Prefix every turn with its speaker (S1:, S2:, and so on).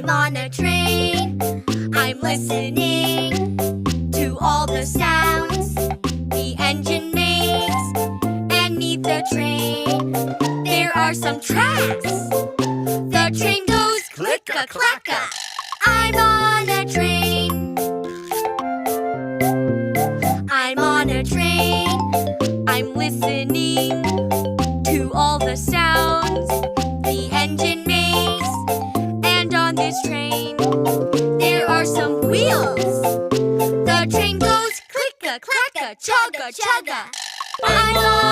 S1: on a train. I'm listening to all the sounds the engine makes. And neath the train, there are some tracks. The train goes click-a-clack-a. I'm on a train. I'm on a train. I'm listening to all the sounds the engine makes. And on this train, there are some wheels. The train goes click-a-clack-a, chugga-chugga. I'm on